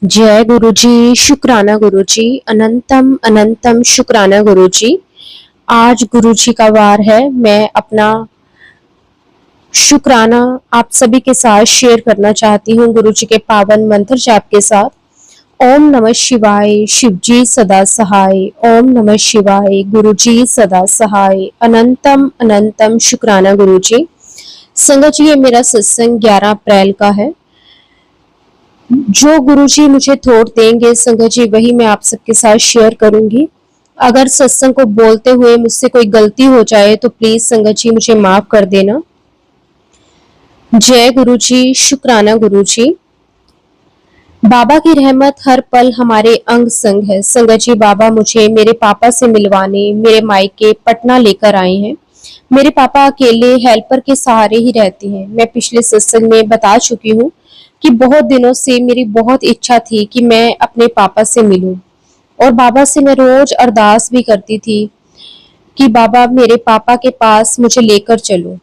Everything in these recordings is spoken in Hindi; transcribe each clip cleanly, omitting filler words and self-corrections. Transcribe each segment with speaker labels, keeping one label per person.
Speaker 1: जय गुरु जी। शुक्राना गुरु जी। अनंतम अनंतम शुक्राना गुरु जी। आज गुरु जी का वार है। मैं अपना शुक्राना आप सभी के साथ शेयर करना चाहती हूँ गुरु जी के पावन मंत्र जाप के साथ। ओम नमः शिवाय। शिव जी सदा सहाय। ओम नमः शिवाय। गुरु जी सदा सहाय। अनंतम अनंतम शुक्राना गुरु जी। संगत जी, ये मेरा सत्संग 11 अप्रैल का है। जो गुरुजी मुझे थॉट देंगे संगत जी, वही मैं आप सबके साथ शेयर करूंगी। अगर सत्संग को बोलते हुए मुझसे कोई गलती हो जाए तो प्लीज संगत जी मुझे माफ कर देना। जय गुरु जी। शुक्राना गुरु जी। बाबा की रहमत हर पल हमारे अंग संग है। संगत जी, बाबा मुझे मेरे पापा से मिलवाने मेरे मायके पटना लेकर आए हैं। मेरे पापा अकेले हेल्पर के सहारे ही रहते हैं। मैं पिछले सत्संग में बता चुकी हूँ कि बहुत दिनों से मेरी बहुत इच्छा थी कि मैं अपने पापा से मिलूं, और बाबा से मैं रोज अरदास भी करती थी कि बाबा मेरे पापा के पास मुझे लेकर चलो।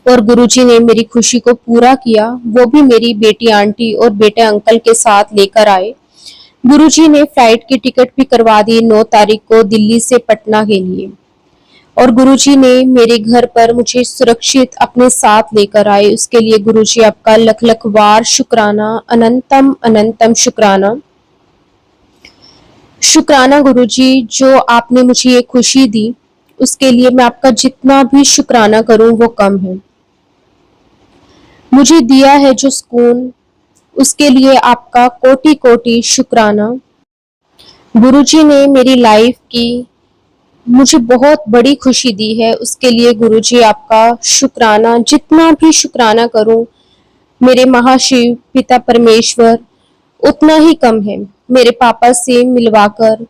Speaker 1: और गुरुजी ने मेरी खुशी को पूरा किया। वो भी मेरी बेटी आंटी और बेटे अंकल के साथ लेकर आए। गुरुजी ने फ्लाइट की टिकट भी करवा दी 9 तारीख को दिल्ली से पटना के लिए। और गुरुजी ने मेरे घर पर मुझे सुरक्षित अपने साथ लेकर आए। उसके लिए गुरुजी आपका लख लख वार शुक्राना। अनंतम अनंतम शुक्राना। शुक्राना गुरुजी, जो आपने मुझे ये खुशी दी उसके लिए मैं आपका जितना भी शुक्राना करूं वो कम है। मुझे दिया है जो सुकून, उसके लिए आपका कोटि कोटि शुक्राना। गुरुजी ने मेरी लाइफ की मुझे बहुत बड़ी खुशी दी है, उसके लिए गुरुजी आपका शुक्राना। जितना भी शुक्राना करूं मेरे महाशिव पिता परमेश्वर उतना ही कम है। मेरे पापा से मिलवाकर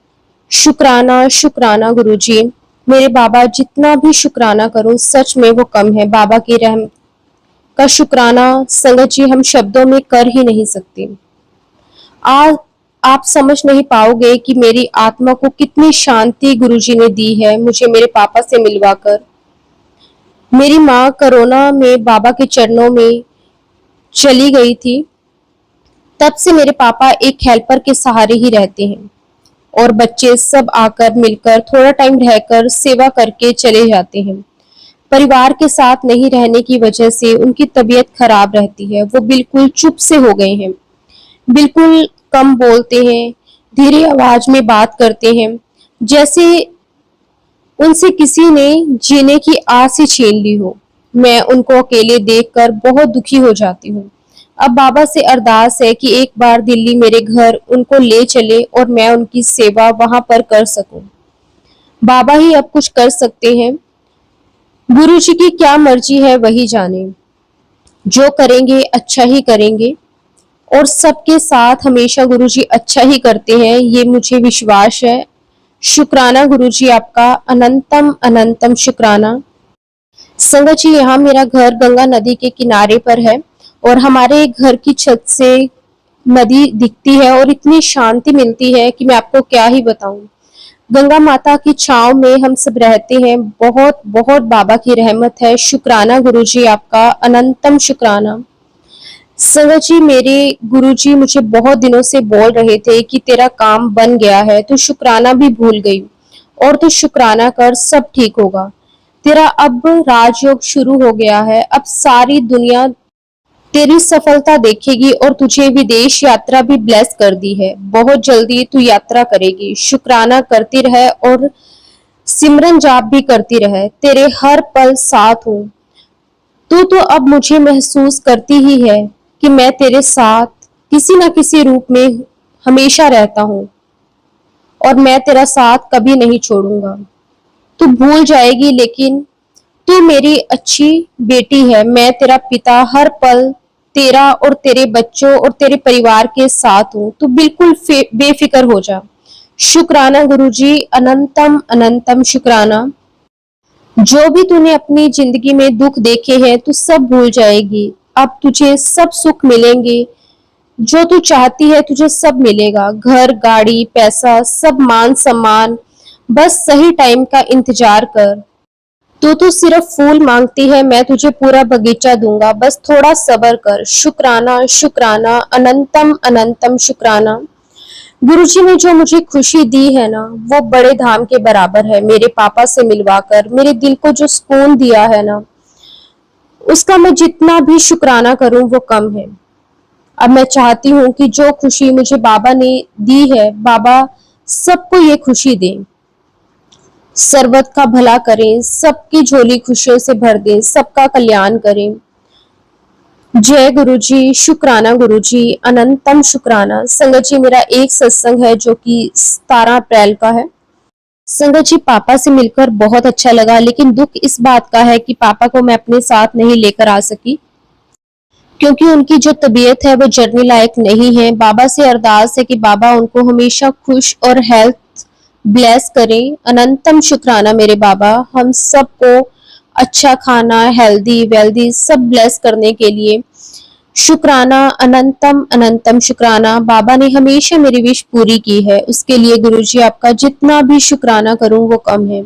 Speaker 1: शुक्राना शुक्राना गुरुजी। मेरे बाबा जितना भी शुक्राना करूं सच में वो कम है। बाबा की रहम का शुक्राना संगत जी हम शब्दों में कर ही नहीं सकते। आज आप समझ नहीं पाओगे कि मेरी आत्मा को कितनी शांति गुरुजी ने दी है मुझे मेरे पापा से मिलवाकर। मेरी माँ कोरोना में बाबा के चरणों में चली गई थी, तब से मेरे पापा एक हेल्पर के सहारे ही रहते हैं, और बच्चे सब आकर मिलकर थोड़ा टाइम रहकर सेवा करके चले जाते हैं। परिवार के साथ नहीं रहने की वजह से उनकी तबीयत खराब रहती है। वो बिल्कुल चुप से हो गए हैं, बिल्कुल कम बोलते हैं, धीरे आवाज में बात करते हैं, जैसे उनसे किसी ने जीने की आस ही छीन ली हो। मैं उनको अकेले देखकर बहुत दुखी हो जाती हूँ। अब बाबा से अरदास है कि एक बार दिल्ली मेरे घर उनको ले चले और मैं उनकी सेवा वहां पर कर सकूं। बाबा ही अब कुछ कर सकते हैं। गुरु जी की क्या मर्जी है वही जाने। जो करेंगे अच्छा ही करेंगे, और सबके साथ हमेशा गुरुजी अच्छा ही करते हैं, ये मुझे विश्वास है। शुक्राना गुरुजी आपका। अनंतम अनंतम शुक्राना। संगत जी, यहाँ मेरा घर गंगा नदी के किनारे पर है, और हमारे घर की छत से नदी दिखती है और इतनी शांति मिलती है कि मैं आपको क्या ही बताऊं। गंगा माता की छांव में हम सब रहते हैं। बहुत बहुत बाबा की रहमत है। शुक्राना गुरुजी आपका। अनंतम शुक्राना। संगत जी, मेरे गुरुजी मुझे बहुत दिनों से बोल रहे थे कि तेरा काम बन गया है, तू शुक्राना भी भूल गई, और तू शुक्राना कर, सब ठीक होगा। तेरा अब राजयोग शुरू हो गया है। अब सारी दुनिया तेरी सफलता देखेगी, और तुझे विदेश यात्रा भी ब्लेस कर दी है। बहुत जल्दी तू यात्रा करेगी। शुक्राना करती रहे और सिमरन जाप भी करती रहे। तेरे हर पल साथ हूँ। तू तो अब मुझे महसूस करती ही है कि मैं तेरे साथ किसी न किसी रूप में हमेशा रहता हूँ, और मैं तेरा साथ कभी नहीं छोड़ूंगा। तू भूल जाएगी, लेकिन तू मेरी अच्छी बेटी है। मैं तेरा पिता हर पल तेरा और तेरे बच्चों और तेरे परिवार के साथ हूँ। तू बिल्कुल बेफिक्र हो जा। शुक्राना गुरुजी। अनंतम अनंतम शुक्राना। जो भी तूने अपनी जिंदगी में दुख देखे हैं तू सब भूल जाएगी। अब तुझे सब सुख मिलेंगे। जो तू चाहती है तुझे सब मिलेगा। घर, गाड़ी, पैसा, सब मान सम्मान। बस सही टाइम का इंतजार कर। तू सिर्फ फूल मांगती है, मैं तुझे पूरा बगीचा दूंगा, बस थोड़ा सब्र कर। शुक्राना शुक्राना अनंतम अनंतम शुक्राना। गुरुजी ने जो मुझे खुशी दी है ना, वो बड़े धाम के बराबर है। मेरे पापा से मिलवाकर मेरे दिल को जो सुकून दिया है ना, उसका मैं जितना भी शुक्राना करूं वो कम है। अब मैं चाहती हूँ कि जो खुशी मुझे बाबा ने दी है, बाबा सबको ये खुशी दें, सर्वत का भला करें, सबकी झोली खुशियों से भर दें, सबका कल्याण करें। जय गुरुजी, शुक्राना गुरुजी, अनंतम शुक्राना। संगत जी, मेरा एक सत्संग है जो कि 17 अप्रैल का है। संगत जी, पापा से मिलकर बहुत अच्छा लगा, लेकिन दुख इस बात का है कि पापा को मैं अपने साथ नहीं लेकर आ सकी, क्योंकि उनकी जो तबीयत है वो जरने लायक नहीं है। बाबा से अरदास है कि बाबा उनको हमेशा खुश और हेल्थ ब्लेस करें। अनंतम शुक्राना मेरे बाबा, हम सबको अच्छा खाना, हेल्दी वेल्दी सब ब्लेस करने के लिए शुक्राना। अनंतम अनंतम शुक्राना। बाबा ने हमेशा मेरी विश पूरी की है, उसके लिए गुरुजी आपका जितना भी शुक्राना करूं वो कम है।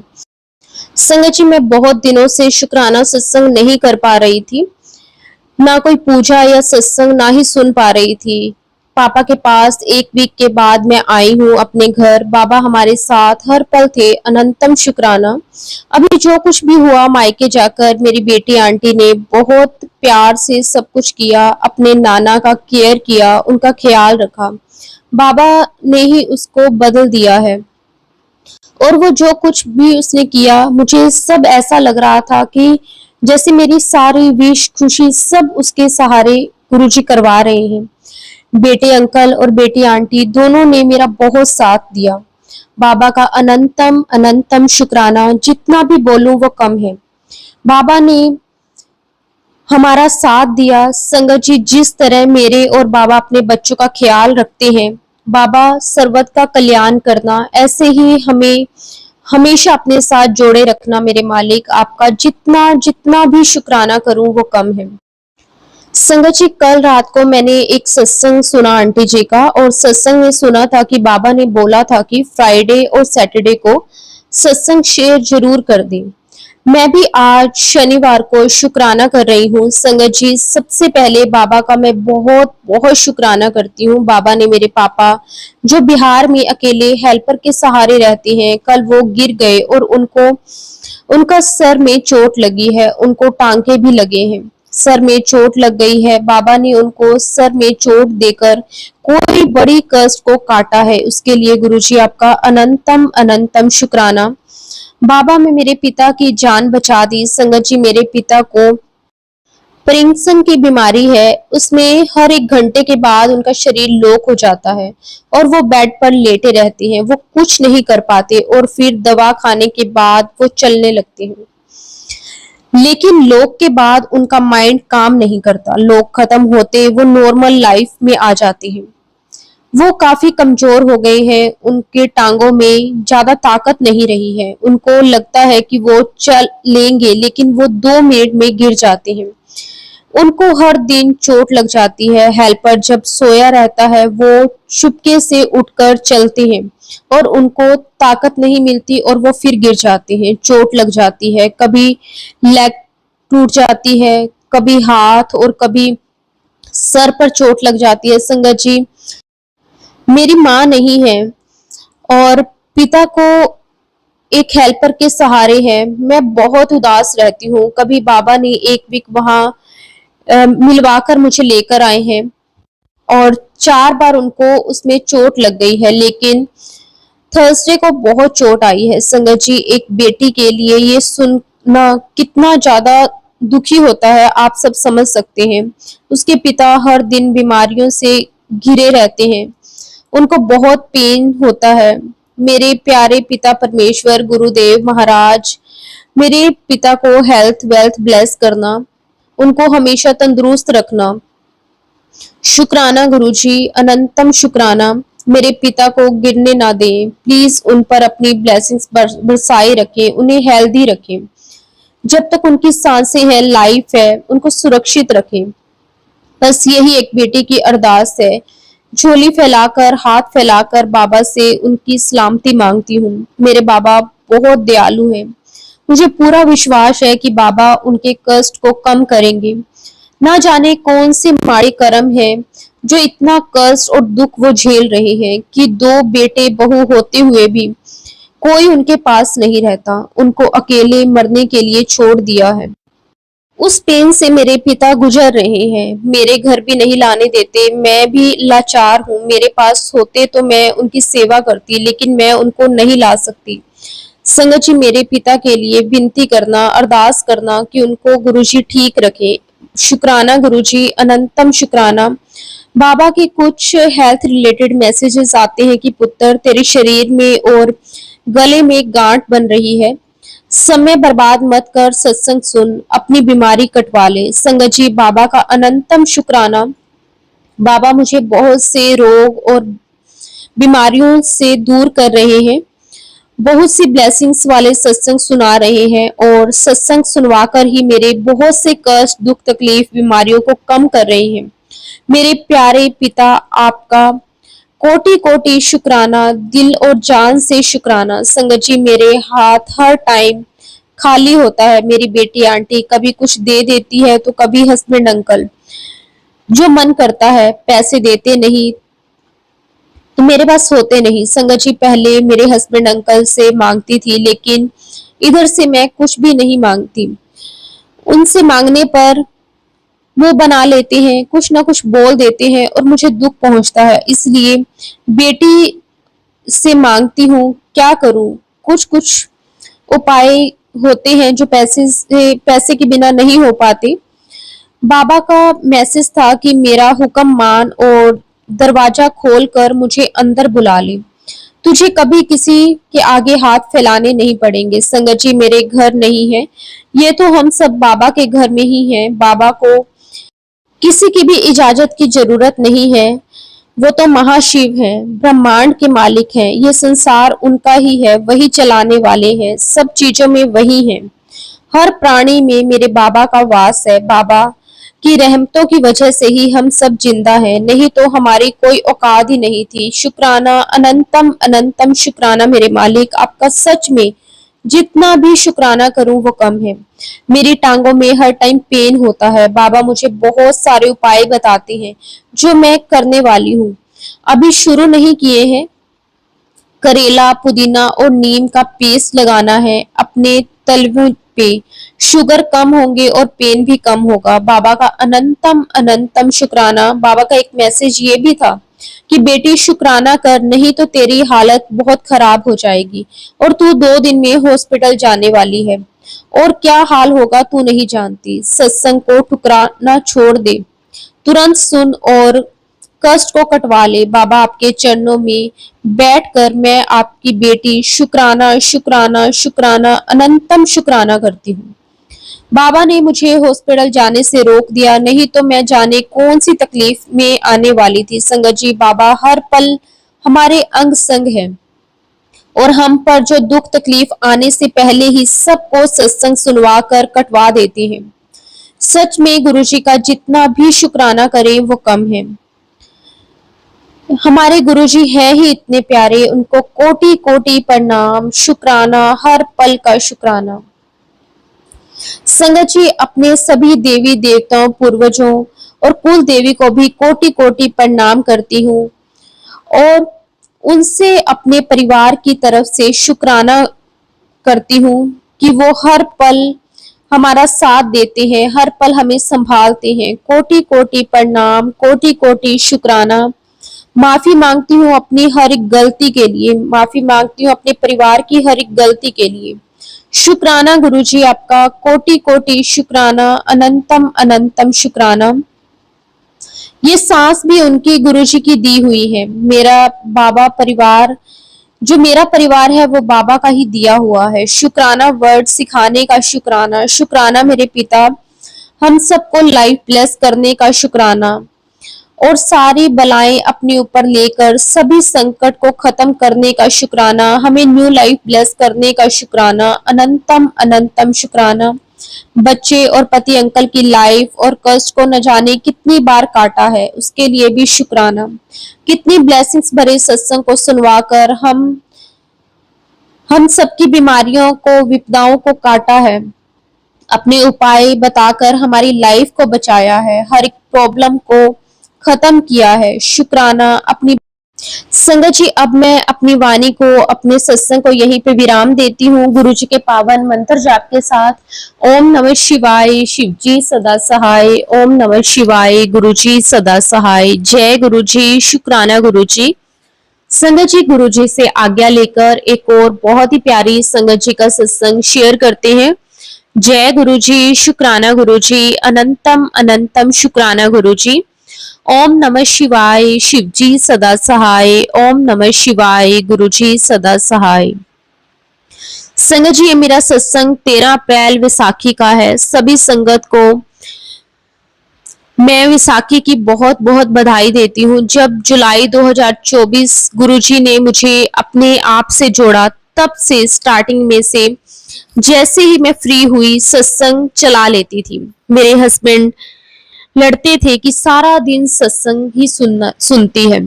Speaker 1: संगत जी, मैं बहुत दिनों से शुक्राना सत्संग नहीं कर पा रही थी, ना कोई पूजा या सत्संग ना ही सुन पा रही थी। पापा के पास 1 वीक के बाद मैं आई हूँ अपने घर। बाबा हमारे साथ हर पल थे। अनंतम शुक्राना। अभी जो कुछ भी हुआ, मायके जाकर मेरी बेटी आंटी ने बहुत प्यार से सब कुछ किया, अपने नाना का केयर किया, उनका ख्याल रखा। बाबा ने ही उसको बदल दिया है, और वो जो कुछ भी उसने किया, मुझे सब ऐसा लग रहा था कि जैसे मेरी सारी विश खुशी सब उसके सहारे गुरुजी करवा रहे हैं। बेटे अंकल और बेटी आंटी दोनों ने मेरा बहुत साथ दिया। बाबा का अनंतम अनंतम शुक्राना, जितना भी बोलूं वो कम है। बाबा ने हमारा साथ दिया। संगत जी, जिस तरह मेरे और बाबा अपने बच्चों का ख्याल रखते हैं, बाबा सर्वत का कल्याण करना, ऐसे ही हमें हमेशा अपने साथ जोड़े रखना। मेरे मालिक, आपका जितना जितना भी शुक्राना करूं वो कम है। संगत जी, कल रात को मैंने एक सत्संग सुना आंटी जी का, और सत्संग में सुना था कि बाबा ने बोला था कि फ्राइडे और सैटरडे को सत्संग शेयर जरूर कर दें। मैं भी आज शनिवार को शुक्राना कर रही हूँ। संगत जी, सबसे पहले बाबा का मैं बहुत बहुत शुक्राना करती हूँ। बाबा ने मेरे पापा, जो बिहार में अकेले हेल्पर के सहारे रहते हैं, कल वो गिर गए और उनका सर में चोट लगी है, उनको टांके भी लगे हैं, सर में चोट लग गई है। बाबा ने उनको सर में चोट देकर कोई बड़ी कष्ट को काटा है, उसके लिए गुरुजी आपका अनंतम अनंतम शुक्राना। बाबा में मेरे पिता की जान बचा दी। संगत जी, मेरे पिता को पार्किंसन की बीमारी है, उसमें हर 1 घंटे के बाद उनका शरीर लॉक हो जाता है और वो बेड पर लेटे रहते हैं, वो कुछ नहीं कर पाते, और फिर दवा खाने के बाद वो चलने लगते हैं। लेकिन लॉक के बाद उनका माइंड काम नहीं करता। लॉक खत्म होते वो नॉर्मल लाइफ में आ जाते हैं। वो काफी कमजोर हो गए हैं, उनके टांगों में ज्यादा ताकत नहीं रही है। उनको लगता है कि वो चल लेंगे, लेकिन वो 2 मिनट में गिर जाते हैं। उनको हर दिन चोट लग जाती है। हेल्पर जब सोया रहता है, वो चुपके से उठकर चलते हैं और उनको ताकत नहीं मिलती और वो फिर गिर जाते हैं, चोट लग जाती है। कभी लेग टूट जाती है, कभी हाथ, और कभी सर पर चोट लग जाती है। संगत जी, मेरी माँ नहीं है और पिता को एक हेल्पर के सहारे है। मैं बहुत उदास रहती हूँ। कभी बाबा ने 1 वीक वहां मिलवाकर मुझे लेकर आए हैं, और 4 बार उनको उसमें चोट लग गई है, लेकिन थर्सडे को बहुत चोट आई है। संगत जी, एक बेटी के लिए ये सुनना कितना ज्यादा दुखी होता है, आप सब समझ सकते हैं। उसके पिता हर दिन बीमारियों से घिरे रहते हैं, उनको बहुत पेन होता है। मेरे प्यारे पिता परमेश्वर गुरुदेव महाराज, मेरे पिता को हेल्थ वेल्थ ब्लेस करना, उनको हमेशा तंदुरुस्त रखना। शुक्राना गुरुजी, अनंतम शुक्राना। मेरे पिता को गिरने ना दें, प्लीज उन पर अपनी ब्लेसिंग्स बरसाए रखें, उन्हें हेल्दी रखें। जब तक उनकी सांसें हैं, लाइफ है, उनको सुरक्षित रखें। बस यही एक बेटी की अरदास है। झोली फैलाकर, हाथ फैलाकर बाबा से उनकी सलामती मांगती हूँ। मेरे बाबा बहुत दयालु हैं, मुझे पूरा विश्वास है कि बाबा उनके कष्ट को कम करेंगे। ना जाने कौन से माड़े कर्म है जो इतना कष्ट और दुख वो झेल रहे हैं कि दो बेटे बहू होते हुए भी कोई उनके पास नहीं रहता, उनको अकेले मरने के लिए छोड़ दिया है। उस पेन से मेरे पिता गुजर रहे हैं, मेरे घर भी नहीं लाने देते। मैं भी लाचार हूँ, मेरे पास होते तो मैं उनकी सेवा करती, लेकिन मैं उनको नहीं ला सकती। संगत जी, मेरे पिता के लिए विनती करना, अरदास करना कि उनको गुरुजी ठीक रखे। शुक्राना गुरुजी, अनंतम शुक्राना। बाबा के कुछ हेल्थ रिलेटेड मैसेजेस आते हैं कि पुत्र, तेरे शरीर में और गले में गांठ बन रही है, समय बर्बाद मत कर, सत्संग सुन, अपनी बीमारी कटवा ले। संगत जी, बाबा का अनंतम शुक्राना। बाबा मुझे बहुत से रोग और बीमारियों से दूर कर रहे हैं, बहुत सी ब्लेसिंग्स वाले सत्संग सुना रहे हैं और सत्संग सुनवाकर ही मेरे बहुत से कष्ट, दुख, तकलीफ, बीमारियों को कम कर रहे हैं। मेरे प्यारे पिता, आपका कोटि कोटि शुक्राना, दिल और जान से शुक्राना। संगत जी, मेरे हाथ हर टाइम खाली होता है। मेरी बेटी आंटी कभी कुछ दे देती है तो कभी हस्बैंड अंकल, जो मन करता है, पैसे देते नहीं तो मेरे पास होते नहीं। संगत जी, पहले मेरे हस्बैंड अंकल से मांगती थी, लेकिन इधर से मैं कुछ भी नहीं मांगती। उनसे मांगने पर वो बना लेते हैं, कुछ ना कुछ बोल देते हैं और मुझे दुख पहुंचता है। इसलिए बेटी से मांगती हूँ, क्या करूं? कुछ कुछ उपाय होते हैं जो पैसे के बिना नहीं हो पाते। बाबा का मैसेज था कि मेरा हुक्म मान और दरवाजा खोलकर मुझे अंदर बुला ले, तुझे कभी किसी के आगे हाथ फैलाने नहीं पड़ेंगे। संगत जी, मेरे घर नहीं है, ये तो हम सब बाबा के घर में ही हैं। बाबा को किसी की भी इजाजत की जरूरत नहीं है, वो तो महाशिव हैं, ब्रह्मांड के मालिक हैं। ये संसार उनका ही है, वही चलाने वाले हैं, सब चीजों में वही हैं। हर प्राणी में मेरे बाबा का वास है। बाबा की रहमतों की वजह से ही हम सब जिंदा हैं, नहीं तो हमारी कोई औकात ही नहीं थी। शुक्राना, अनंतम अनंतम शुक्राना मेरे मालिक, आपका सच में जितना भी शुक्राना करूं वो कम है। मेरी टांगों में हर टाइम पेन होता है। बाबा मुझे बहुत सारे उपाय बताते हैं जो मैं करने वाली हूँ, अभी शुरू नहीं किए हैं। करेला, पुदीना और नीम का पेस्ट लगाना है अपने तलवों पे, शुगर कम होंगे और पेन भी कम होगा। बाबा का अनंतम अनंतम शुक्राना। बाबा का एक मैसेज ये भी था कि बेटी शुक्राना कर, नहीं तो तेरी हालत बहुत खराब हो जाएगी और तू 2 दिन में हॉस्पिटल जाने वाली है, और क्या हाल होगा तू नहीं जानती। सत्संग को ठुकराना छोड़ दे, तुरंत सुन और कष्ट को कटवा ले। बाबा आपके चरणों में बैठकर मैं आपकी बेटी शुक्राना शुक्राना शुक्राना अनंतम शुक्राना करती हूँ। बाबा ने मुझे हॉस्पिटल जाने से रोक दिया, नहीं तो मैं जाने कौन सी तकलीफ में आने वाली थी। संगत जी, बाबा हर पल हमारे अंग संग है और हम पर जो दुख तकलीफ आने से पहले ही सबको सत्संग सुनवा कर कटवा देते हैं। सच में गुरुजी का जितना भी शुक्राना करें वो कम है। हमारे गुरुजी हैं ही इतने प्यारे, उनको कोटि कोटि प्रणाम, शुक्राना, हर पल का शुक्राना। संगत जी, अपने सभी देवी देवताओं, पूर्वजों और कुल देवी को भी कोटि कोटि प्रणाम करती हूँ और उनसे अपने परिवार की तरफ से शुक्राना करती हूँ कि वो हर पल हमारा साथ देते हैं, हर पल हमें संभालते हैं। कोटि कोटि प्रणाम, कोटि कोटि शुक्राना। माफी मांगती हूँ अपनी हर एक गलती के लिए, माफी मांगती हूँ अपने परिवार की हर एक गलती के लिए। शुक्राना गुरुजी, आपका कोटि कोटि शुक्राना, अनंतम अनंतम शुक्राना। ये सांस भी उनकी गुरुजी की दी हुई है। मेरा बाबा परिवार, जो मेरा परिवार है वो बाबा का ही दिया हुआ है। शुक्राना वर्ड सिखाने का शुक्राना। शुक्राना मेरे पिता, हम सबको लाइफ ब्लेस करने का शुक्राना और सारी बलाएं अपने ऊपर लेकर सभी संकट को खत्म करने का शुक्राना। हमें न्यू लाइफ ब्लेस करने का शुक्राना। अनंतम अनंतम शुक्राना। बच्चे और पति अंकल की लाइफ और कष्ट को न जाने कितनी बार काटा है, उसके लिए भी शुक्राना। कितनी ब्लेसिंग्स भरे सत्संग को सुनवाकर हम हम सबकी बीमारियों को, विपदाओं को काटा है, अपने उपाय बताकर हमारी लाइफ को बचाया है, हर एक प्रॉब्लम को खत्म किया है। शुक्राना। अपनी संगत जी, अब मैं अपनी वाणी को, अपने सत्संग को यहीं पे विराम देती हूँ गुरु जी के पावन मंत्र जाप के साथ। ओम नमः शिवाय। शिव जी सदा सहाय। ओम नमः शिवाय। गुरु जी सदा सहाय। जय गुरु जी। शुक्राना गुरु जी। संगत जी, गुरु जी से आज्ञा लेकर एक और बहुत ही प्यारी संगत जी का सत्संग शेयर करते हैं। जय गुरु जी। शुक्राना गुरु जी। अनंतम अनंतम शुक्राना गुरु जी। ओम नमः शिवाय। शिव जी सदा सहाय। ओम नमः शिवाय। गुरु जी सदा सहाय। संगत जी, ये मेरा सत्संग 13 अप्रैल विसाखी का है। सभी संगत को मैं विसाखी की बहुत बहुत बधाई देती हूँ। जब जुलाई 2024 गुरुजी ने मुझे अपने आप से जोड़ा, तब से स्टार्टिंग में से जैसे ही मैं फ्री हुई सत्संग चला लेती थी। मेरे हस्बैंड लड़ते थे कि सारा दिन सत्संग ही सुनती है।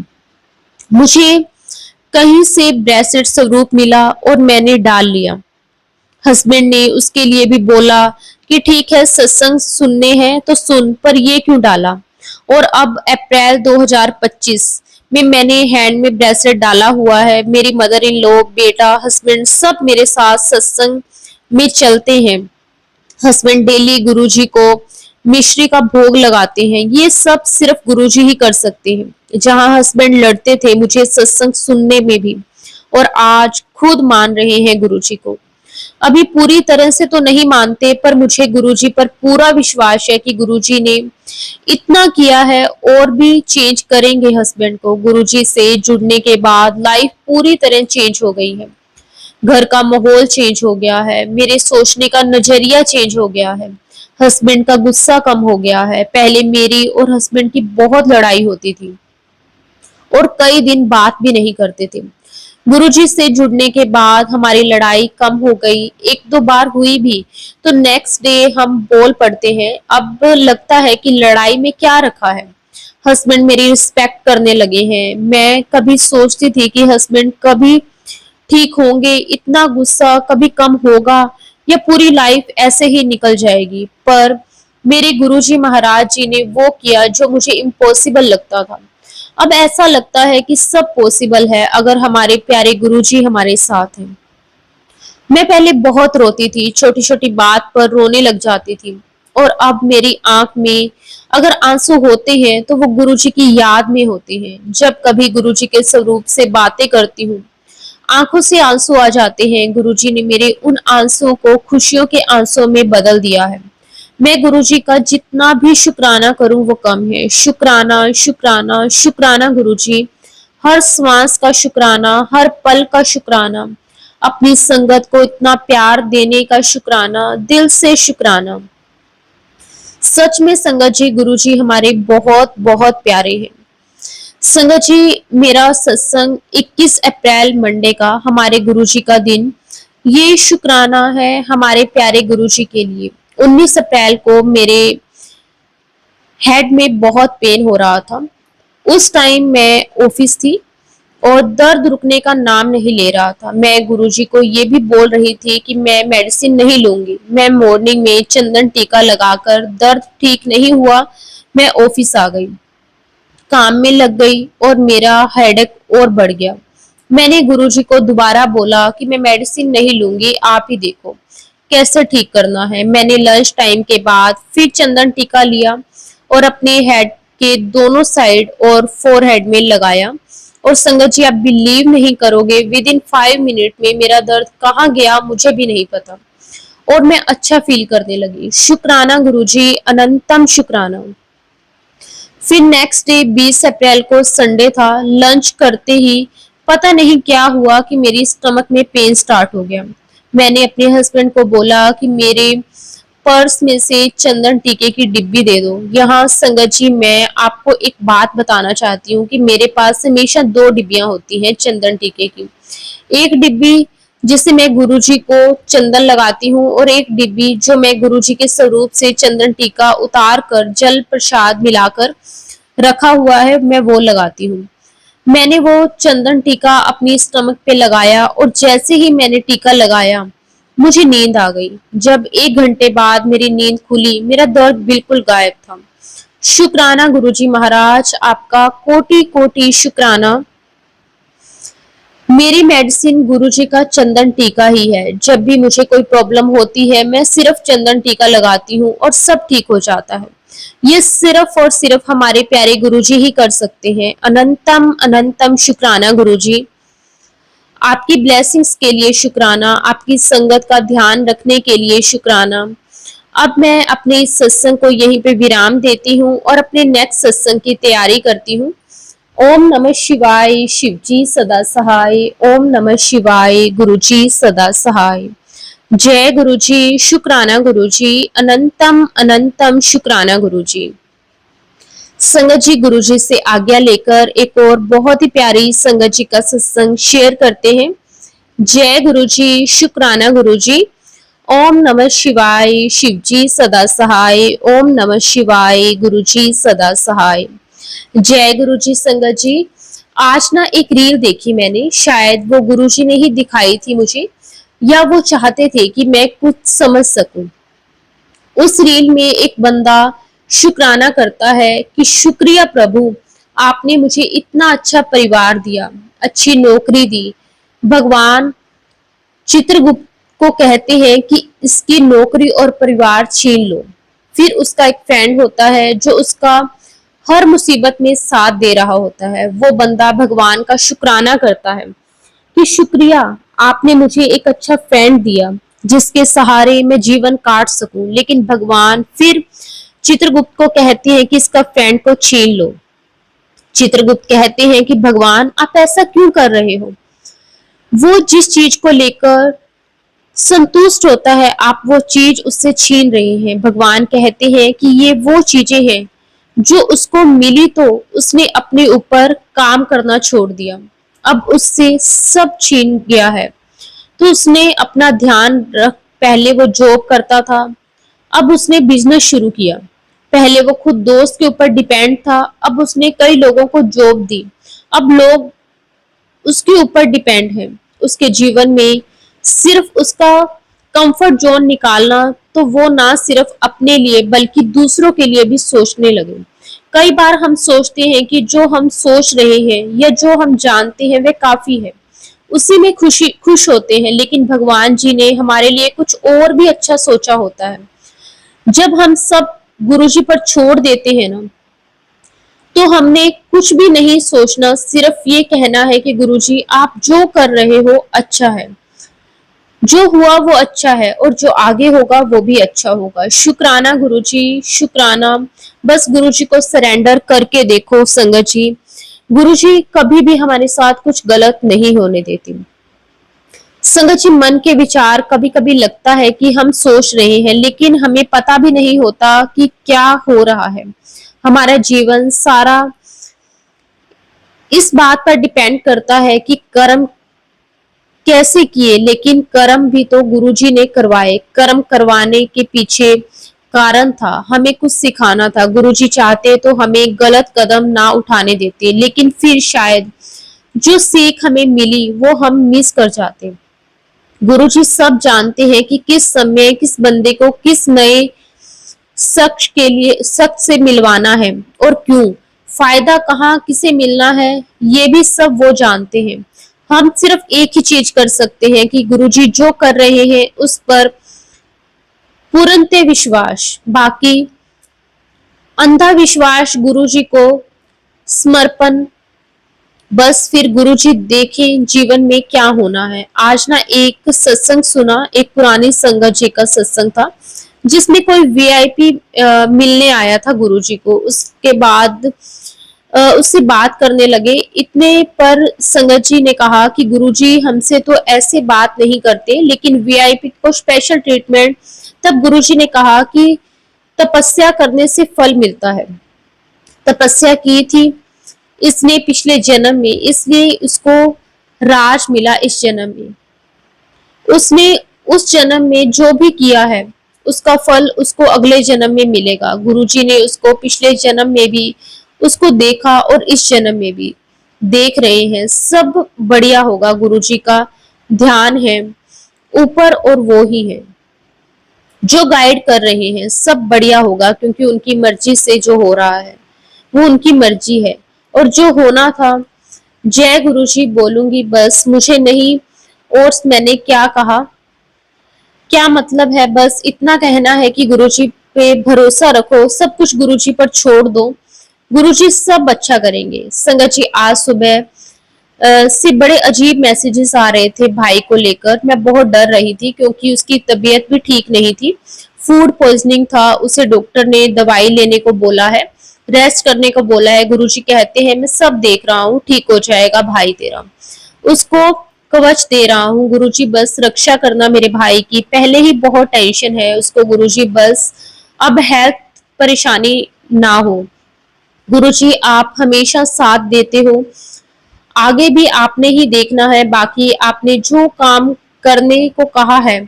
Speaker 1: मुझे कहीं से ब्रेसलेट स्वरूप मिला और मैंने डाल लिया। हस्बैंड ने उसके लिए भी बोला कि ठीक है, सत्संग सुनने हैं तो सुन, पर ये क्यों डाला। और अब अप्रैल 2025 में मैंने हैंड में ब्रेसलेट डाला हुआ है। मेरी मदर इन लॉ, बेटा, हस्बैंड सब मेरे साथ सत्संग में चलते हैं। हस्बैंड डेली गुरुजी को मिश्री का भोग लगाते हैं। ये सब सिर्फ गुरुजी ही कर सकते हैं। जहां हस्बैंड लड़ते थे मुझे सत्संग सुनने में भी, और आज खुद मान रहे हैं गुरुजी को। अभी पूरी तरह से तो नहीं मानते, पर मुझे गुरुजी पर पूरा विश्वास है कि गुरुजी ने इतना किया है और भी चेंज करेंगे हस्बैंड को। गुरुजी से जुड़ने के बाद लाइफ पूरी तरह चेंज हो गई है। घर का माहौल चेंज हो गया है, मेरे सोचने का नजरिया चेंज हो गया है, हस्बैंड का गुस्सा कम हो गया है। पहले मेरी और हस्बैंड की बहुत लड़ाई होती थी और कई दिन बात भी नहीं करते थे। गुरुजी से जुड़ने के बाद हमारी लड़ाई कम हो गई। एक दो बार हुई भी तो नेक्स्ट डे हम बोल पड़ते हैं। अब लगता है कि लड़ाई में क्या रखा है। हस्बैंड मेरी रिस्पेक्ट करने लगे हैं। मैं कभी सोचती थी कि हस्बैंड कभी ठीक होंगे, इतना गुस्सा कभी कम होगा, या पूरी लाइफ ऐसे ही निकल जाएगी। पर मेरे गुरुजी महाराज जी ने वो किया जो मुझे इम्पॉसिबल लगता था। अब ऐसा लगता है कि सब पॉसिबल है अगर हमारे प्यारे गुरुजी हमारे साथ हैं। मैं पहले बहुत रोती थी, छोटी छोटी बात पर रोने लग जाती थी, और अब मेरी आंख में अगर आंसू होते हैं तो वो गुरुजी की याद में होते हैं। जब कभी गुरुजी के स्वरूप से बातें करती हूँ, आंखों से आंसू आ जाते हैं। गुरुजी ने मेरे उन आंसुओं को खुशियों के आंसुओं में बदल दिया है। मैं गुरुजी का जितना भी शुक्राना करूं वो कम है। शुक्राना शुक्राना शुक्राना गुरुजी। हर श्वास का शुक्राना, हर पल का शुक्राना, अपनी संगत को इतना प्यार देने का शुक्राना, दिल से शुक्राना। सच में संगत जी, गुरुजी हमारे बहुत बहुत प्यारे हैं। संगत जी, मेरा सत्संग 21 अप्रैल मंडे का, हमारे गुरुजी का दिन, ये शुक्राना है हमारे प्यारे गुरुजी के लिए। 19 अप्रैल को मेरे हेड में बहुत पेन हो रहा था। उस टाइम मैं ऑफिस थी और दर्द रुकने का नाम नहीं ले रहा था। मैं गुरुजी को ये भी बोल रही थी कि मैं मेडिसिन नहीं लूंगी। मैं मॉर्निंग में चंदन टीका लगाकर, दर्द ठीक नहीं हुआ, मैं ऑफिस आ गई, काम में लग गई और मेरा हेडेक और बढ़ गया। मैंने गुरुजी को दोबारा बोला कि मैं मेडिसिन नहीं लूंगी, आप ही देखो कैसे ठीक करना है। मैंने लंच टाइम के बाद फिर चंदन टीका लिया और अपने हेड के दोनों साइड और फोरहेड में लगाया। और संगत जी, आप बिलीव नहीं करोगे, विद इन 5 मिनट में मेरा दर्द कहाँ गया मुझे भी नहीं पता, और मैं अच्छा फील करने लगी। शुक्राना गुरुजी, अनंतम शुक्राना। फिर नेक्स्ट डे 20 अप्रैल को संडे था। लंच करते ही पता नहीं क्या हुआ कि मेरी स्टमक में पेन स्टार्ट हो गया। मैंने अपने हस्बैंड को बोला कि मेरे पर्स में से चंदन टीके की डिब्बी दे दो। यहाँ संगत जी, मैं आपको एक बात बताना चाहती हूँ कि मेरे पास हमेशा 2 डिब्बियां होती हैं चंदन टीके की। एक डिब्बी जिसे मैं गुरुजी को चंदन लगाती हूँ, और एक डिब्बी जो मैं गुरुजी के स्वरूप से चंदन टीका उतार कर जल प्रसाद मिलाकर रखा हुआ है, मैं वो लगाती हूँ। मैंने वो चंदन टीका अपनी स्टमक पे लगाया और जैसे ही मैंने टीका लगाया मुझे नींद आ गई। जब 1 घंटे बाद मेरी नींद खुली, मेरा दर्द बिल्कुल गायब था। शुक्राना गुरुजी महाराज, आपका कोटि कोटि शुक्राना। मेरी मेडिसिन गुरुजी का चंदन टीका ही है। जब भी मुझे कोई प्रॉब्लम होती है, मैं सिर्फ चंदन टीका लगाती हूँ और सब ठीक हो जाता है। ये सिर्फ और सिर्फ हमारे प्यारे गुरुजी ही कर सकते हैं। अनंतम अनंतम शुक्राना गुरुजी। आपकी ब्लेसिंग्स के लिए शुक्राना, आपकी संगत का ध्यान रखने के लिए शुक्राना। अब मैं अपने इस सत्संग को यहीं पे विराम देती हूँ और अपने नेक्स्ट सत्संग की तैयारी करती हूँ। ओम नमः शिवाय, शिव जी सदा सहाय। ओम नमः शिवाय, गुरु जी सदा सहाय। जय गुरु जी, शुक्राना गुरु जी, अनंतम अनंतम शुक्राना गुरु जी। संगत जी गुरु जी से आज्ञा लेकर एक और बहुत ही प्यारी संगत जी का सत्संग शेयर करते हैं। जय गुरु जी, शुक्राना गुरु जी। ओम नमः शिवाय, शिव जी सदा सहाय। ओम नमः शिवाय, गुरु जी सदा सहाय। जय गुरु जी। संगत जी, आज ना एक रील देखी मैंने, शायद वो गुरु जी ने ही दिखाई थी मुझे, या वो चाहते थे कि मैं कुछ समझ सकूं। उस रील में एक बंदा शुक्राना करता है कि शुक्रिया प्रभु, आपने मुझे इतना अच्छा परिवार दिया, अच्छी नौकरी दी। भगवान चित्रगुप्त को कहते हैं कि इसकी नौकरी और परिवार छीन लो। फिर उसका एक फ्रेंड होता है जो उसका हर मुसीबत में साथ दे रहा होता है। वो बंदा भगवान का शुक्राना करता है कि शुक्रिया, आपने मुझे एक अच्छा फ्रेंड दिया जिसके सहारे मैं जीवन काट सकूं। लेकिन भगवान फिर चित्रगुप्त को कहते हैं कि इसका फ्रेंड को छीन लो। चित्रगुप्त कहते हैं कि भगवान, आप ऐसा क्यों कर रहे हो? वो जिस चीज को लेकर संतुष्ट होता है, आप वो चीज उससे छीन रहे हैं। भगवान कहते हैं कि ये वो चीजें हैं जो उसको मिली तो उसने अपने ऊपर काम करना छोड़ दिया, अब उससे सब छीन गया है। तो उसने अपना ध्यान रख, पहले वो जॉब करता था, अब उसने बिजनेस शुरू किया। पहले वो खुद दोस्त के ऊपर डिपेंड था, अब उसने कई लोगों को जॉब दी। अब लोग उसके ऊपर डिपेंड है। उसके जीवन में सिर्फ उसका कंफर्ट जोन निकालना, तो वो ना सिर्फ अपने लिए बल्कि दूसरों के लिए भी सोचने लगे। कई बार हम सोचते हैं कि जो हम सोच रहे हैं या जो हम जानते हैं वह काफी है, उसी में खुश होते हैं। लेकिन भगवान जी ने हमारे लिए कुछ और भी अच्छा सोचा होता है। जब हम सब गुरु जी पर छोड़ देते हैं ना, तो हमने कुछ भी नहीं सोचना, सिर्फ ये कहना है कि गुरुजी, आप जो कर रहे हो अच्छा है, जो हुआ वो अच्छा है और जो आगे होगा वो भी अच्छा होगा। शुक्राना गुरुजी, शुक्राना। बस गुरुजी को सरेंडर करके देखो संगत जी। गुरुजी कभी भी हमारे साथ कुछ गलत नहीं होने देती। संगत जी, मन के विचार कभी कभी लगता है कि हम सोच रहे हैं, लेकिन हमें पता भी नहीं होता कि क्या हो रहा है। हमारा जीवन सारा इस बात पर डिपेंड करता है कि कर्म कैसे किए, लेकिन कर्म भी तो गुरुजी ने करवाए। कर्म करवाने के पीछे कारण था, हमें कुछ सिखाना था। गुरुजी चाहते तो हमें गलत कदम ना उठाने देते, लेकिन फिर शायद जो सीख हमें मिली वो हम मिस कर जाते। गुरुजी सब जानते हैं कि किस समय किस बंदे को किस नए शख्स के लिए शख्स से मिलवाना है और क्यों, फायदा कहाँ किसे मिलना है, ये भी सब वो जानते हैं। हम सिर्फ एक ही चीज कर सकते हैं कि गुरुजी जो कर रहे हैं उस पर पूर्णतः विश्वास, बाकी अंधा विश्वास गुरुजी को समर्पण। बस फिर गुरुजी देखें जीवन में क्या होना है। आज ना एक सत्संग सुना, एक पुरानी संगत जी का सत्संग था जिसमें कोई वीआईपी मिलने आया था गुरुजी को। उसके बाद उससे बात करने लगे। इतने पर संगत जी ने कहा कि गुरुजी हमसे तो ऐसे बात नहीं करते, लेकिन वीआईपी को स्पेशल ट्रीटमेंट। तब गुरुजी ने कहा कि तपस्या करने से फल मिलता है। तपस्या की थी इसने पिछले जन्म में, इसलिए उसको राज मिला इस जन्म में। उसने उस जन्म में जो भी किया है उसका फल उसको अगले जन्म में मिलेगा। गुरुजी ने उसको पिछले जन्म में भी उसको देखा और इस जन्म में भी। देख रहे हैं, सब बढ़िया होगा। गुरुजी का ध्यान है ऊपर और वो ही है जो गाइड कर रहे हैं, सब बढ़िया होगा, क्योंकि उनकी मर्जी से जो हो रहा है वो उनकी मर्जी है और जो होना था। जय गुरुजी बोलूंगी बस, मुझे नहीं और मैंने क्या कहा, क्या मतलब है, बस इतना कहना है कि गुरुजी पे भरोसा रखो, सब कुछ गुरुजी पर छोड़ दो, गुरुजी सब अच्छा करेंगे। संगत जी, आज सुबह से बड़े अजीब मैसेजेस आ रहे थे भाई को लेकर। मैं बहुत डर रही थी क्योंकि उसकी तबीयत भी ठीक नहीं थी, फूड पॉइजनिंग था, उसे डॉक्टर ने दवाई लेने को बोला है, रेस्ट करने को बोला है। गुरुजी कहते हैं मैं सब देख रहा हूँ, ठीक हो जाएगा भाई तेरा, उसको कवच दे रहा हूँ। गुरुजी बस रक्षा करना मेरे भाई की, पहले ही बहुत टेंशन है उसको गुरुजी, बस अब हेल्थ परेशानी ना हो। गुरुजी आप हमेशा साथ देते हो, आगे भी आपने ही देखना है। बाकी आपने जो काम करने को कहा है,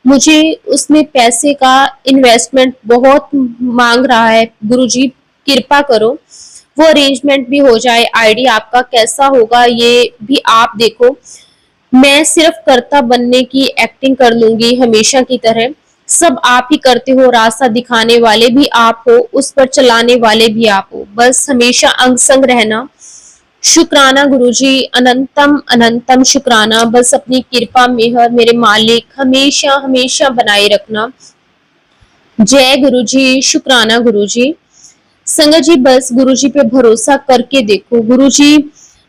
Speaker 1: मुझे उसमें पैसे का इन्वेस्टमेंट बहुत मांग रहा है, गुरुजी कृपा करो वो अरेंजमेंट भी हो जाए। आईडी आपका कैसा होगा ये भी आप देखो, मैं सिर्फ कर्ता बनने की एक्टिंग कर लूंगी हमेशा की तरह, सब आप ही करते हो, रास्ता दिखाने वाले भी आप हो, उस पर चलाने वाले भी आप हो, बस हमेशा अंग संग रहना। शुक्राना गुरुजी, अनंतम अनंतम शुक्राना, बस अपनी कृपा मेहर मेरे मालिक हमेशा हमेशा बनाए रखना। जय गुरुजी, शुक्राना गुरुजी। संगत जी बस गुरुजी पे भरोसा करके देखो, गुरुजी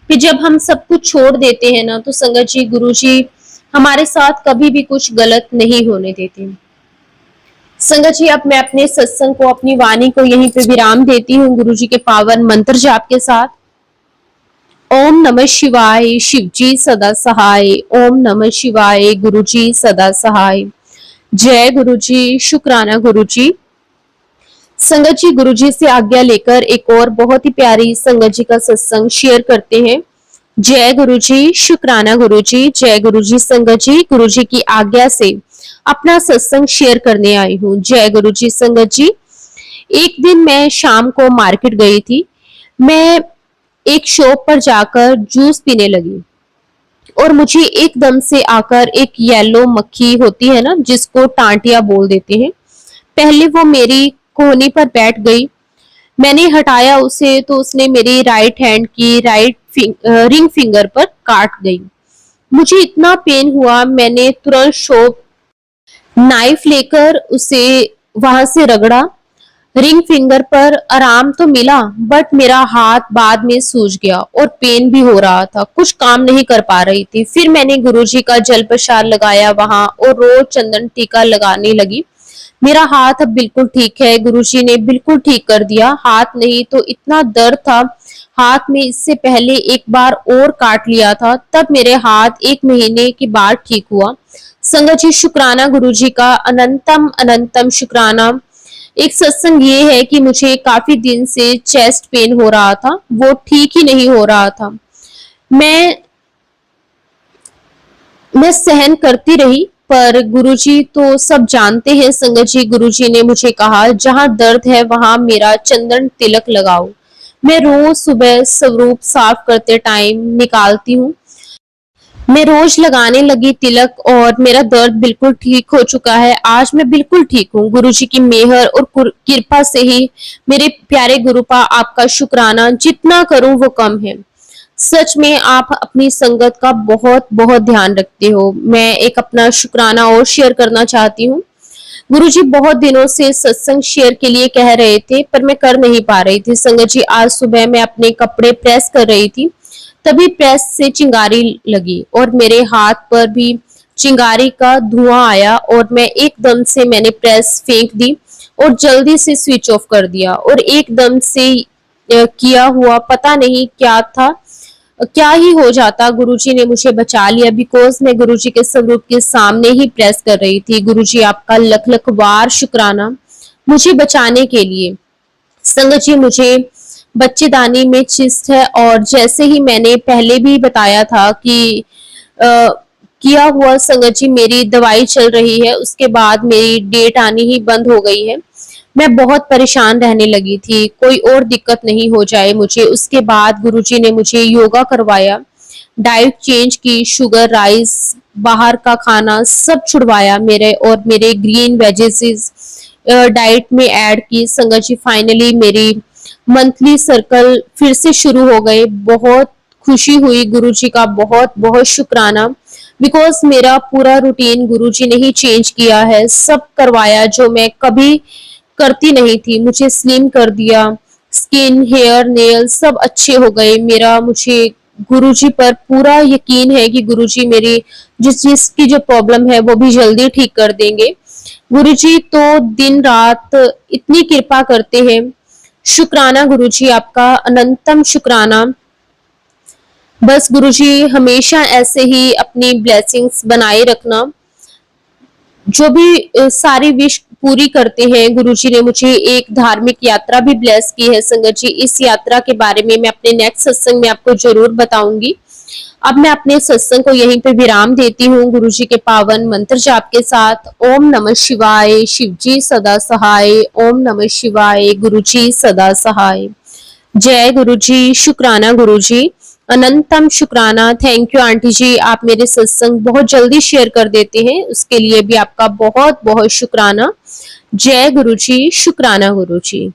Speaker 1: फिर जब हम सब कुछ छोड़ देते हैं ना, तो संगत जी गुरुजी हमारे साथ कभी भी कुछ गलत नहीं होने देते। संगत जी अब मैं अपने सत्संग को, अपनी वाणी को यहीं पे विराम देती हूँ गुरुजी के पावन मंत्र जाप के साथ। ओम नमः शिवाय, शिवजी सदा सहाय। ओम नमः शिवाय, गुरुजी सदा सहाय। जय गुरुजी, शुक्राना गुरुजी। संगत जी गुरुजी से आज्ञा लेकर एक और बहुत ही प्यारी संगत जी का सत्संग शेयर करते हैं। जय गुरुजी, शुक्राना गुरुजी। जय गुरुजी। संगत जी गुरुजी की आज्ञा से अपना सत्संग शेयर करने आई हूँ। जय गुरुजी। संगत जी एक दिन मैं शाम को मार्केट गई थी, मैं एक शॉप पर जाकर जूस पीने लगी और मुझे एकदम से आकर एक येलो मक्खी होती है ना, जिसको टांटिया बोल देते हैं, पहले वो मेरी कोहनी पर बैठ गई। मैंने हटाया उसे तो उसने मेरी राइट हैंड की रिंग फिंगर पर काट गई। मुझे इतना पेन हुआ, मैंने तुरंत शॉप नाइफ लेकर उसे वहां से रगड़ा। रिंग फिंगर पर आराम तो मिला, बट मेरा हाथ बाद में सूज गया और पेन भी हो रहा था, कुछ काम नहीं कर पा रही थी। फिर मैंने गुरुजी का जल प्रसाद लगाया वहां और रोज चंदन टीका लगाने लगी। मेरा हाथ अब बिल्कुल ठीक है, गुरुजी ने बिल्कुल ठीक कर दिया। हाथ नहीं तो इतना दर्द था हाथ में, इससे पहले एक बार और काट लिया था, तब मेरे हाथ 1 महीने के बाद ठीक हुआ। संगत जी शुक्राना गुरुजी का, अनंतम अनंतम शुक्राना। एक सत्संग ये है कि मुझे काफी दिन से चेस्ट पेन हो रहा था, वो ठीक ही नहीं हो रहा था। मैं मैं सहन करती रही, पर गुरुजी तो सब जानते हैं। संगत जी गुरुजी ने मुझे कहा जहां दर्द है वहां मेरा चंदन तिलक लगाओ। मैं रोज सुबह स्वरूप साफ करते टाइम निकालती हूँ, मैं रोज लगाने लगी तिलक और मेरा दर्द बिल्कुल ठीक हो चुका है। आज मैं बिल्कुल ठीक हूँ, गुरुजी की मेहर और कृपा से ही। मेरे प्यारे गुरुपा आपका शुक्राना जितना करूं वो कम है। सच में आप अपनी संगत का बहुत बहुत ध्यान रखते हो। मैं एक अपना शुक्राना और शेयर करना चाहती हूँ। गुरुजी बहुत दिनों से सत्संग शेयर के लिए कह रहे थे, पर मैं कर नहीं पा रही थी। संगत जी आज सुबह मैं अपने कपड़े प्रेस कर रही थी, तभी प्रेस से चिंगारी लगी और मेरे हाथ पर भी चिंगारी का धुआं आया और मैं एकदम से मैंने प्रेस फेंक दी और जल्दी से स्विच ऑफ कर दिया और एकदम से किया हुआ पता नहीं क्या था, क्या ही हो जाता। गुरुजी ने मुझे बचा लिया, बिकॉज मैं गुरुजी के स्वरूप के सामने ही प्रेस कर रही थी। गुरुजी आपका लख लख बार शुक्राना मुझे बचाने के लिए। संगत जी मुझे बच्चेदानी में छिस्ट है और जैसे ही मैंने पहले भी बताया था कि किया हुआ, संगत जी मेरी दवाई चल रही है, उसके बाद मेरी डेट आनी ही बंद हो गई है। मैं बहुत परेशान रहने लगी थी, कोई और दिक्कत नहीं हो जाए मुझे। उसके बाद गुरुजी ने मुझे योगा करवाया, डाइट चेंज की, शुगर, राइस, बाहर का खाना सब छुड़वाया मेरे, और मेरे ग्रीन वेजेस डाइट में ऐड की। संगत जी, फाइनली मेरी मंथली सर्कल फिर से शुरू हो गए। बहुत खुशी हुई, गुरुजी का बहुत बहुत शुक्राना, बिकॉज मेरा पूरा रूटीन गुरुजी ने ही चेंज किया है, सब करवाया जो मैं कभी करती नहीं थी। मुझे स्लिम कर दिया, स्किन, हेयर, नेल सब अच्छे हो गए। मेरा मुझे गुरुजी पर पूरा यकीन है कि गुरुजी मेरी जिस चीज की जो प्रॉब्लम है वो भी जल्दी ठीक कर देंगे। गुरुजी तो दिन रात इतनी कृपा करते हैं। शुक्राना गुरुजी, आपका अनंतम शुक्राना। बस गुरुजी हमेशा ऐसे ही अपनी ब्लेसिंग्स बनाए रखना। जो भी सारी विश पूरी करते हैं, गुरुजी ने मुझे एक धार्मिक यात्रा भी ब्लेस की है। संगत जी, इस यात्रा के बारे में मैं अपने नेक्स्ट सत्संग में आपको जरूर बताऊंगी। अब मैं अपने सत्संग को यहीं पे विराम देती हूँ गुरुजी के पावन मंत्र जाप के साथ। ओम नमः शिवाय, शिवजी सदा सहाय। ओम नमः शिवाय, गुरुजी सदा सहाय। जय गुरुजी, शुक्राना गुरुजी, अनंतम शुक्राना। थैंक यू आंटी जी, आप मेरे सत्संग बहुत जल्दी शेयर कर देते हैं, उसके लिए भी आपका बहुत बहुत शुक्राना। जय गुरुजी, शुक्राना गुरुजी।